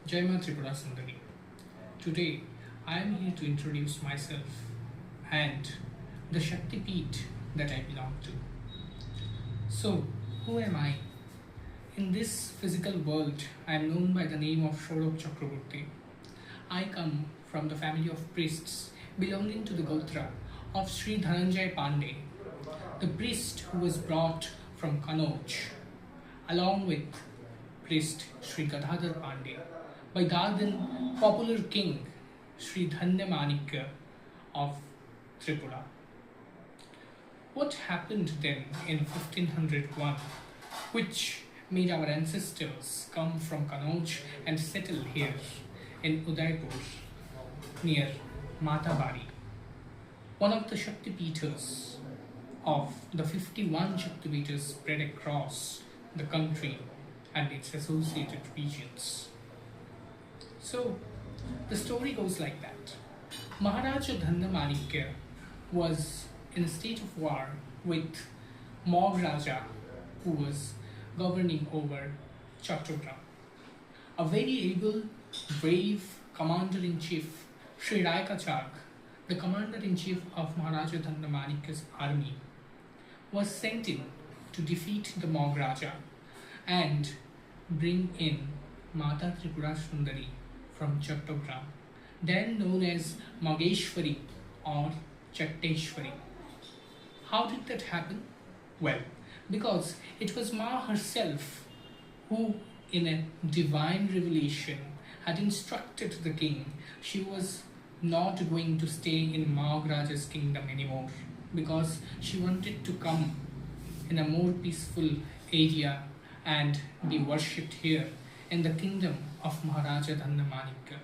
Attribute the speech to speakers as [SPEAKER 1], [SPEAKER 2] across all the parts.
[SPEAKER 1] Jai Maa TripuraSundari. Today I am here to introduce myself and the Shakti Peeth that I belong to. So, who am I? In this physical world, I am known by the name of Shorok Chakraborty. I come from the family of priests belonging to the Gotra of Sri Dhananjaya Pandey, the priest who was brought from Kanauj, along with priest Shri Gadadhar Pandey, by Dardan popular king Sri Dhanya Manikya of Tripura. What happened then in 1501, which made our ancestors come from Kanauj and settle here in Udaipur near Matabari, one of the Shakti Peethas of the 51 Shakti Peethas spread across the country and its associated regions. So, the story goes like that. Maharaja Dhanya Manikya was in a state of war with Maugh Raja, who was governing over Chattogram. A very able, brave commander-in-chief, Sri Ray Kachag, the commander-in-chief of Maharaja Dhanya Manikya's army, was sent in to defeat the Maugh Raja and bring in Mata TripuraSundari from Chattogram, then known as Mageshwari or Chatteshwari. How did that happen? Well, because it was Maa herself who, in a divine revelation, had instructed the king she was not going to stay in Maugh Raja's kingdom anymore, because she wanted to come in a more peaceful area and be worshipped here in the kingdom of Maharaja Dhanya Manikya.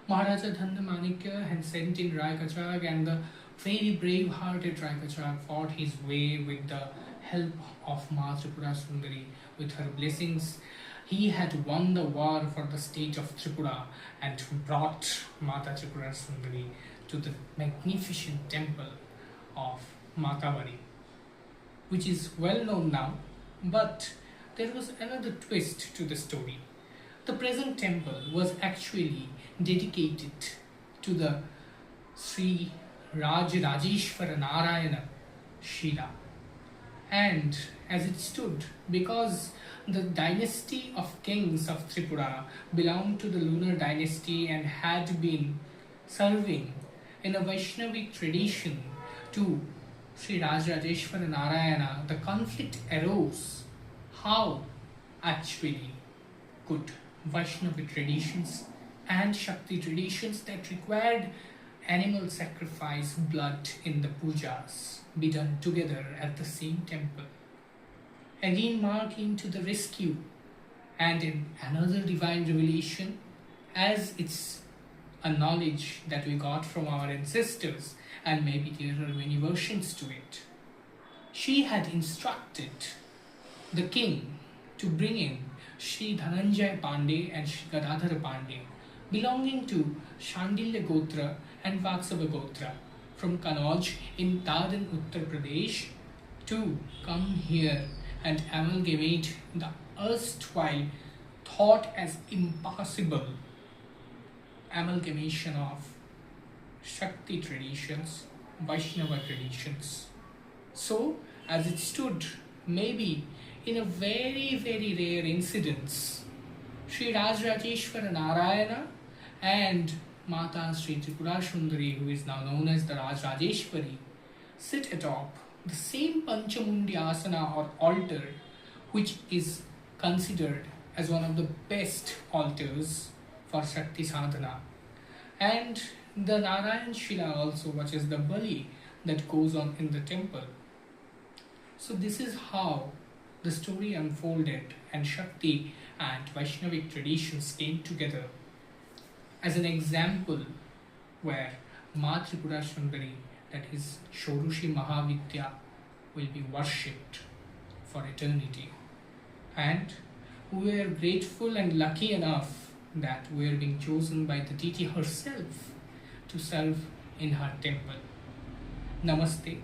[SPEAKER 1] Maharaja Dhanya Manikya had sent in Ray Kachag, and the very brave-hearted Ray Kachag fought his way with the help of Maa TripuraSundari. With her blessings, he had won the war for the state of Tripura and brought Mata TripuraSundari to the magnificent temple of Matabari, which is well known now, but there was another twist to the story. The present temple was actually dedicated to the Sri Rajrajeswar Sheela, and as it stood, because the dynasty of kings of Tripura belonged to the lunar dynasty and had been serving in a Vaishnavic tradition to Sri Rajrajeswar, the conflict arose. How actually could Vaishnavic traditions and Shakti traditions that required animal sacrifice, blood in the pujas, be done together at the same temple? Again, Maa came to the rescue, and in another divine revelation, as it's a knowledge that we got from our ancestors, and maybe there are many versions to it, she had instructed the king to bring in Shri Dhananjaya Pandey and Shri Gadadhar Pandey, belonging to Shandilya Gotra and Vatsava Gotra, from Kanauj in Dardan, Uttar Pradesh, to come here and amalgamate the erstwhile thought as impossible amalgamation of Shakti traditions, Vaishnava traditions. So, as it stood, maybe in a very, very rare incidence, Sri Rajrajeswar and Mata Sri TripuraSundari, who is now known as the Rajrajeswari, sit atop the same Pancha Mundi Asana or altar, which is considered as one of the best altars for Shakti Sadhana. And the Narayan Sheela also, which is the bali that goes on in the temple. So this is how the story unfolded, and Shakti and Vaishnavic traditions came together as an example where Maa TripuraSundari, that is Shorushi Mahavidya, will be worshipped for eternity. And we are grateful and lucky enough that we are being chosen by the deity herself to serve in her temple. Namaste.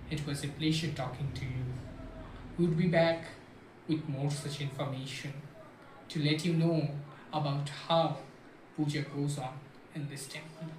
[SPEAKER 1] It was a pleasure talking to you. We'll be back with more such information to let you know about how puja goes on in this temple.